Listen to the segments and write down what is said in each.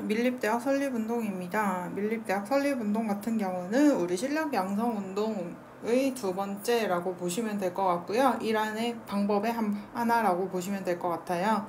밀립대학 설립운동입니다. 밀립대학 설립운동 같은 경우는 우리 실력 양성운동의 두 번째라고 보시면 될 것 같고요. 일환의 방법의 하나라고 보시면 될 것 같아요.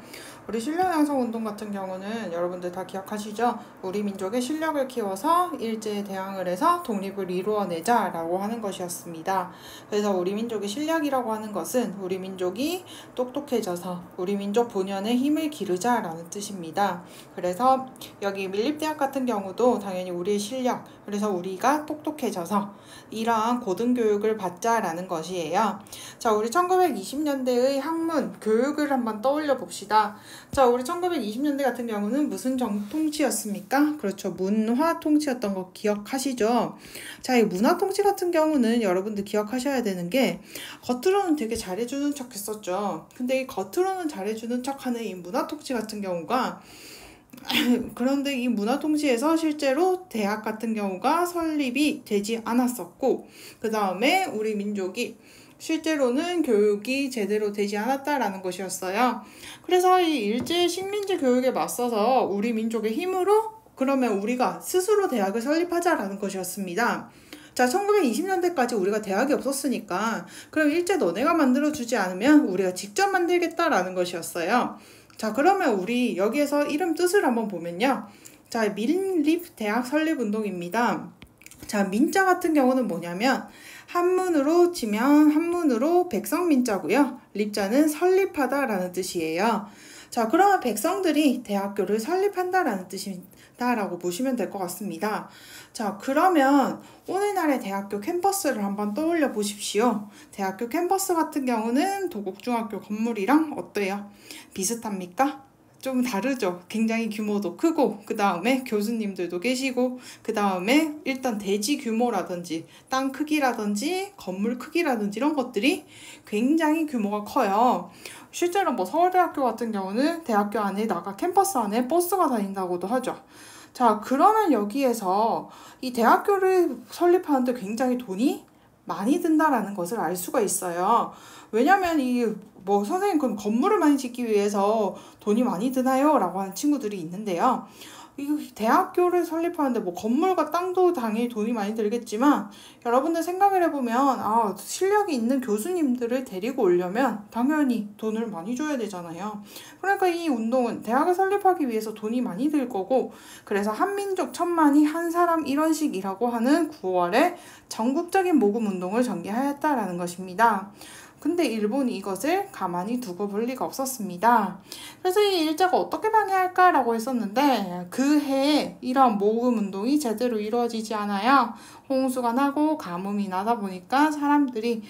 우리 실력 양성운동 같은 경우는 여러분들 다 기억하시죠? 우리 민족의 실력을 키워서 일제에 대항을 해서 독립을 이루어내자 라고 하는 것이었습니다. 그래서 우리 민족의 실력이라고 하는 것은 우리 민족이 똑똑해져서 우리 민족 본연의 힘을 기르자 라는 뜻입니다. 그래서 여기 밀립대학 같은 경우도 당연히 우리의 실력, 그래서 우리가 똑똑해져서 이러한 고등교육을 받자라는 것이에요. 자, 우리 1920년대의 학문, 교육을 한번 떠올려 봅시다. 자, 우리 1920년대 같은 경우는 무슨 통치였습니까? 그렇죠. 문화 통치였던 거 기억하시죠? 자, 이 문화 통치 같은 경우는 여러분들 기억하셔야 되는 게 겉으로는 되게 잘해주는 척 했었죠. 근데 이 겉으로는 잘해주는 척 하는 이 문화 통치 같은 경우가 그런데 이 문화통치에서 실제로 대학 같은 경우가 설립이 되지 않았었고, 그 다음에 우리 민족이 실제로는 교육이 제대로 되지 않았다라는 것이었어요. 그래서 이 일제 식민지 교육에 맞서서 우리 민족의 힘으로 그러면 우리가 스스로 대학을 설립하자라는 것이었습니다. 자, 1920년대까지 우리가 대학이 없었으니까 그럼 일제 너네가 만들어주지 않으면 우리가 직접 만들겠다라는 것이었어요. 자, 그러면 우리 여기에서 이름 뜻을 한번 보면요. 자, 밀립대학 설립운동입니다. 자, 민자 같은 경우는 뭐냐면 한문으로 치면 한문으로 백성민자고요. 립자는 설립하다라는 뜻이에요. 자, 그러면 백성들이 대학교를 설립한다라는 뜻이다라고 보시면 될 것 같습니다. 자, 그러면 오늘날의 대학교 캠퍼스를 한번 떠올려 보십시오. 대학교 캠퍼스 같은 경우는 도곡중학교 건물이랑 어때요? 비슷합니까? 좀 다르죠. 굉장히 규모도 크고 그 다음에 교수님들도 계시고 그 다음에 일단 대지 규모라든지 땅 크기라든지 건물 크기라든지 이런 것들이 굉장히 규모가 커요. 실제로 뭐 서울대학교 같은 경우는 대학교 안에다가 캠퍼스 안에 버스가 다닌다고도 하죠. 자, 그러면 여기에서 이 대학교를 설립하는데 굉장히 돈이 많이 든다라는 것을 알 수가 있어요. 왜냐면 선생님 그럼 건물을 많이 짓기 위해서 돈이 많이 드나요? 라고 하는 친구들이 있는데요. 이 대학교를 설립하는데 뭐 건물과 땅도 당연히 돈이 많이 들겠지만 여러분들 생각을 해보면 실력이 있는 교수님들을 데리고 오려면 당연히 돈을 많이 줘야 되잖아요. 그러니까 이 운동은 대학을 설립하기 위해서 돈이 많이 들 거고 그래서 한민족 천만이 한 사람 이런 식이라고 하는 9월에 전국적인 모금 운동을 전개하였다라는 것입니다. 근데 일본이 이것을 가만히 두고 볼 리가 없었습니다. 그래서 이 일제가 어떻게 방해할까라고 했었는데 그 해에 이러한 모금 운동이 제대로 이루어지지 않아요. 홍수가 나고 가뭄이 나다 보니까 사람들이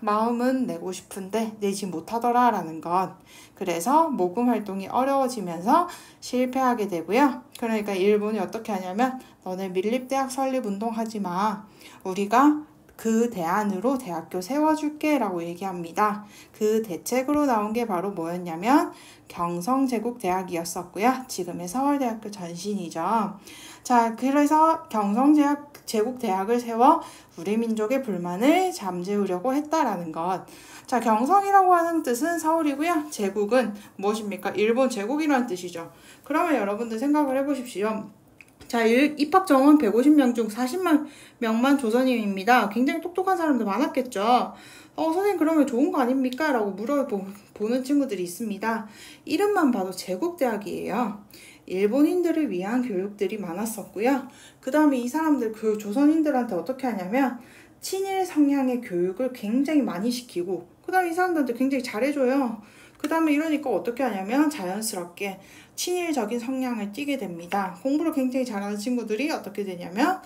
마음은 내고 싶은데 내지 못하더라라는 것. 그래서 모금 활동이 어려워지면서 실패하게 되고요. 그러니까 일본이 어떻게 하냐면 너네 밀립대학 설립 운동하지 마. 우리가 그 대안으로 대학교 세워줄게 라고 얘기합니다. 그 대책으로 나온 게 바로 뭐였냐면 경성제국대학이었었고요. 지금의 서울대학교 전신이죠. 자, 그래서 경성제국대학을 세워 우리 민족의 불만을 잠재우려고 했다라는 것. 자, 경성이라고 하는 뜻은 서울이고요. 제국은 무엇입니까? 일본 제국이라는 뜻이죠. 그러면 여러분들 생각을 해보십시오. 자, 입학 정원 150명 중 40만 명만 조선인입니다. 굉장히 똑똑한 사람들 많았겠죠. 선생님 그러면 좋은 거 아닙니까? 라고 물어보는 친구들이 있습니다. 이름만 봐도 제국대학이에요. 일본인들을 위한 교육들이 많았었고요. 그 다음에 이 사람들 그 조선인들한테 어떻게 하냐면 친일 성향의 교육을 굉장히 많이 시키고 그 다음에 이 사람들한테 굉장히 잘해줘요. 그 다음에 이러니까 어떻게 하냐면 자연스럽게 친일적인 성향을 띠게 됩니다. 공부를 굉장히 잘하는 친구들이 어떻게 되냐면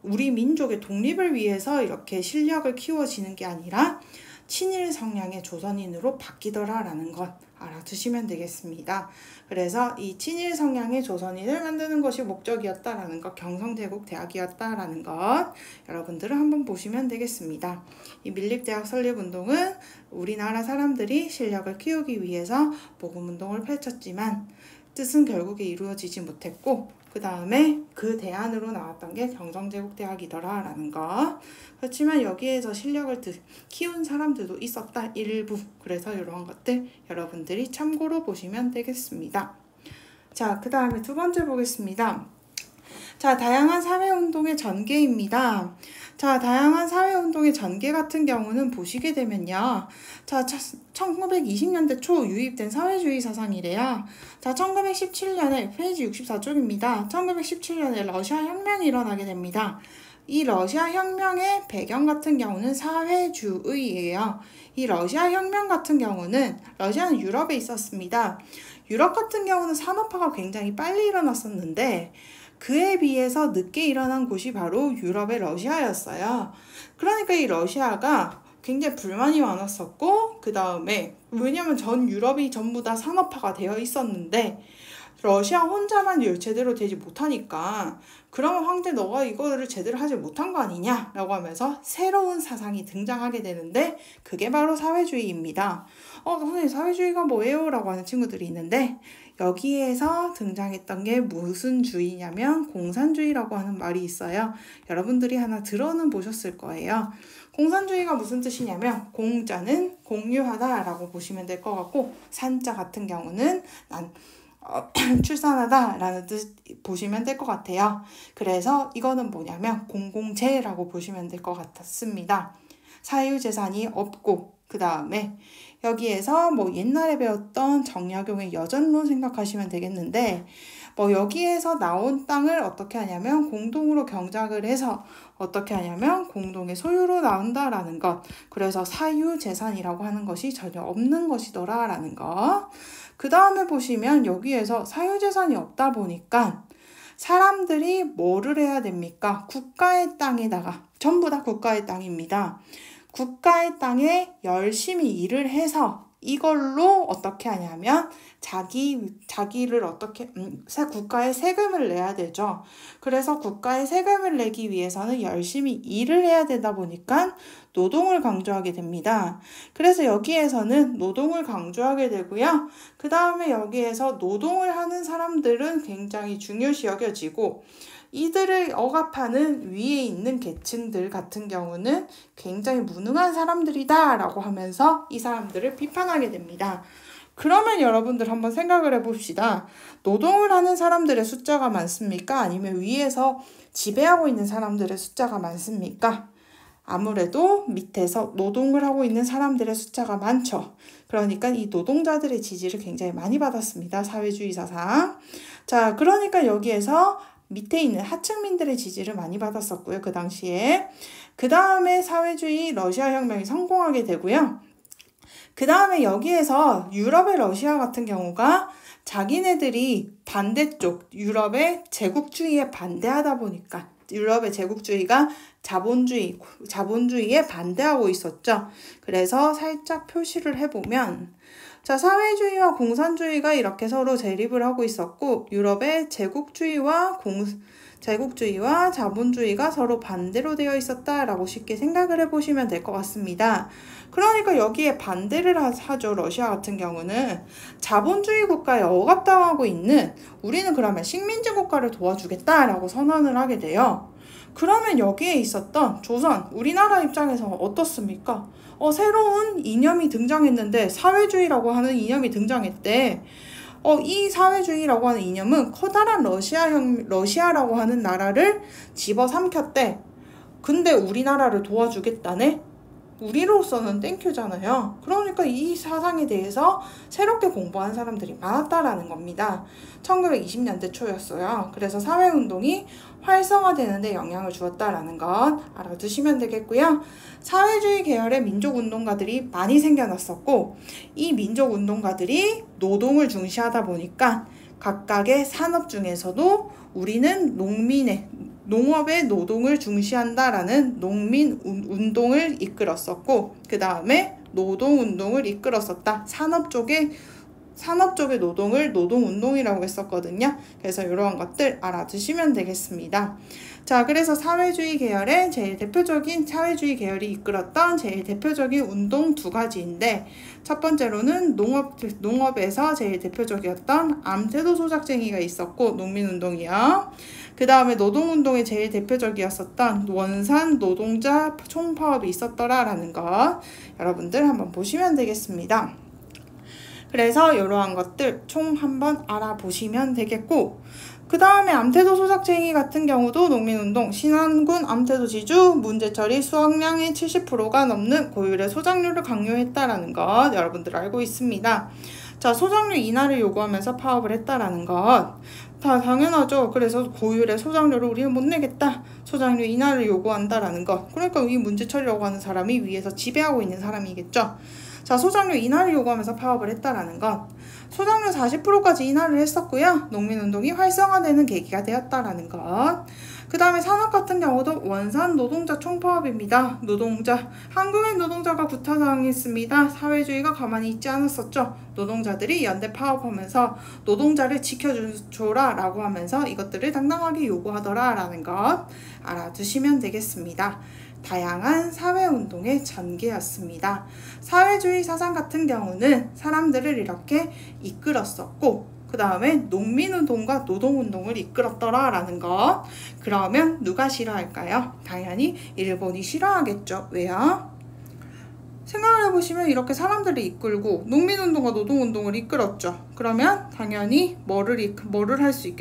우리 민족의 독립을 위해서 이렇게 실력을 키워지는 게 아니라 친일 성향의 조선인으로 바뀌더라라는 것 알아두시면 되겠습니다. 그래서 이 친일 성향의 조선인을 만드는 것이 목적이었다라는 것, 경성제국대학이었다라는 것 여러분들은 한번 보시면 되겠습니다. 이 밀립대학 설립운동은 우리나라 사람들이 실력을 키우기 위해서 모금운동을 펼쳤지만 뜻은 결국에 이루어지지 못했고 그 다음에 그 대안으로 나왔던 게 경성제국대학이더라라는 것. 그렇지만 여기에서 실력을 키운 사람들도 있었다 일부. 그래서 이런 것들 여러분들이 참고로 보시면 되겠습니다. 자, 그 다음에 두 번째 보겠습니다. 자, 다양한 사회운동의 전개입니다. 자, 다양한 사회운동의 전개 같은 경우는 보시게 되면요. 자, 1920년대 초 유입된 사회주의 사상이래요. 자, 1917년에 페이지 64쪽입니다. 1917년에 러시아 혁명이 일어나게 됩니다. 이 러시아 혁명의 배경 같은 경우는 사회주의예요. 이 러시아 혁명 같은 경우는 러시아는 유럽에 있었습니다. 유럽 같은 경우는 산업화가 굉장히 빨리 일어났었는데 그에 비해서 늦게 일어난 곳이 바로 유럽의 러시아였어요. 그러니까 이 러시아가 굉장히 불만이 많았었고 그 다음에 왜냐면 전 유럽이 전부 다 산업화가 되어 있었는데 러시아 혼자만 제대로 되지 못하니까 그러면 황제 너가 이거를 제대로 하지 못한 거 아니냐 라고 하면서 새로운 사상이 등장하게 되는데 그게 바로 사회주의입니다. 선생님 사회주의가 뭐예요? 라고 하는 친구들이 있는데 여기에서 등장했던 게 무슨 주의냐면 공산주의라고 하는 말이 있어요. 여러분들이 하나 들어는 보셨을 거예요. 공산주의가 무슨 뜻이냐면 공자는 공유하다 라고 보시면 될 것 같고 산자 같은 경우는 출산하다 라는 뜻 보시면 될 것 같아요. 그래서 이거는 뭐냐면 공공재라고 보시면 될 것 같습니다. 사유재산이 없고 그 다음에 여기에서 옛날에 배웠던 정약용의 여전론 생각하시면 되겠는데 여기에서 나온 땅을 어떻게 하냐면 공동으로 경작을 해서 어떻게 하냐면 공동의 소유로 나온다라는 것. 그래서 사유재산이라고 하는 것이 전혀 없는 것이더라 라는 것. 그 다음에 보시면 여기에서 사유재산이 없다 보니까 사람들이 뭐를 해야 됩니까? 국가의 땅에다가 전부 다 국가의 땅입니다. 국가의 땅에 열심히 일을 해서 이걸로 어떻게 하냐면 자기를 어떻게 국가에 세금을 내야 되죠. 그래서 국가에 세금을 내기 위해서는 열심히 일을 해야 되다 보니까 노동을 강조하게 됩니다. 그래서 여기에서는 노동을 강조하게 되고요. 그 다음에 여기에서 노동을 하는 사람들은 굉장히 중요시 여겨지고 이들을 억압하는 위에 있는 계층들 같은 경우는 굉장히 무능한 사람들이다 라고 하면서 이 사람들을 비판하게 됩니다. 그러면 여러분들 한번 생각을 해봅시다. 노동을 하는 사람들의 숫자가 많습니까? 아니면 위에서 지배하고 있는 사람들의 숫자가 많습니까? 아무래도 밑에서 노동을 하고 있는 사람들의 숫자가 많죠. 그러니까 이 노동자들의 지지를 굉장히 많이 받았습니다. 사회주의 사상. 자, 그러니까 여기에서 밑에 있는 하층민들의 지지를 많이 받았었고요. 그 당시에. 그 다음에 사회주의 러시아 혁명이 성공하게 되고요. 그 다음에 여기에서 유럽의 러시아 같은 경우가 자기네들이 반대쪽 유럽의 제국주의에 반대하다 보니까 유럽의 제국주의가 자본주의에 반대하고 있었죠. 그래서 살짝 표시를 해보면 자, 사회주의와 공산주의가 이렇게 서로 대립을 하고 있었고 유럽의 제국주의와 자본주의가 서로 반대로 되어 있었다라고 쉽게 생각을 해보시면 될 것 같습니다. 그러니까 여기에 반대를 하죠. 러시아 같은 경우는 자본주의 국가에 억압당하고 있는 우리는 그러면 식민지 국가를 도와주겠다라고 선언을 하게 돼요. 그러면 여기에 있었던 조선, 우리나라 입장에서 어떻습니까? 새로운 이념이 등장했는데 사회주의라고 하는 이념이 등장했대. 이 사회주의라고 하는 이념은 커다란 러시아라고 하는 나라를 집어삼켰대. 근데 우리나라를 도와주겠다네? 우리로서는 땡큐잖아요. 그러니까 이 사상에 대해서 새롭게 공부한 사람들이 많았다라는 겁니다. 1920년대 초였어요. 그래서 사회운동이 활성화되는 데 영향을 주었다라는 것 알아두시면 되겠고요. 사회주의 계열의 민족운동가들이 많이 생겨났었고 이 민족운동가들이 노동을 중시하다 보니까 각각의 산업 중에서도 우리는 농업의 노동을 중시한다라는 농민운동을 이끌었었고 그 다음에 노동운동을 이끌었었다. 산업 쪽의 노동을 노동운동이라고 했었거든요. 그래서 이러한 것들 알아두시면 되겠습니다. 자, 그래서 사회주의 계열의 제일 대표적인 사회주의 계열이 이끌었던 제일 대표적인 운동 두 가지인데 첫 번째로는 농업에서 제일 대표적이었던 암세도 소작쟁이가 있었고 농민운동이요. 그 다음에 노동운동의 제일 대표적이었었던 원산 노동자 총파업이 있었더라라는 것 여러분들 한번 보시면 되겠습니다. 그래서 이러한 것들 총 한번 알아보시면 되겠고, 그 다음에 암태도 소작쟁이 같은 경우도 농민운동 신안군 암태도 지주 문제처리 수확량의 70%가 넘는 고율의 소작률을 강요했다라는 것 여러분들 알고 있습니다. 자, 소작률 인하를 요구하면서 파업을 했다라는 것 다 당연하죠. 그래서 고율의 소작률을 우리는 못 내겠다. 소작률 인하를 요구한다라는 것. 그러니까 이 문제 처리라고 하는 사람이 위에서 지배하고 있는 사람이겠죠. 자, 소작률 인하를 요구하면서 파업을 했다라는 것. 소작률 40%까지 인하를 했었고요. 농민운동이 활성화되는 계기가 되었다라는 것. 그 다음에 산업 같은 경우도 원산 노동자 총파업입니다. 노동자, 한국의 노동자가 구타당했습니다. 사회주의가 가만히 있지 않았었죠. 노동자들이 연대 파업하면서 노동자를 지켜줘라 라고 하면서 이것들을 당당하게 요구하더라 라는 것 알아두시면 되겠습니다. 다양한 사회운동의 전개였습니다. 사회주의 사상 같은 경우는 사람들을 이렇게 이끌었었고, 그 다음에 농민운동과 노동운동을 이끌었더라 라는 것. 그러면 누가 싫어할까요? 당연히 일본이 싫어하겠죠. 왜요? 생각을 해보시면 이렇게 사람들을 이끌고 농민운동과 노동운동을 이끌었죠. 그러면 당연히 뭐를 할 수 있겠죠?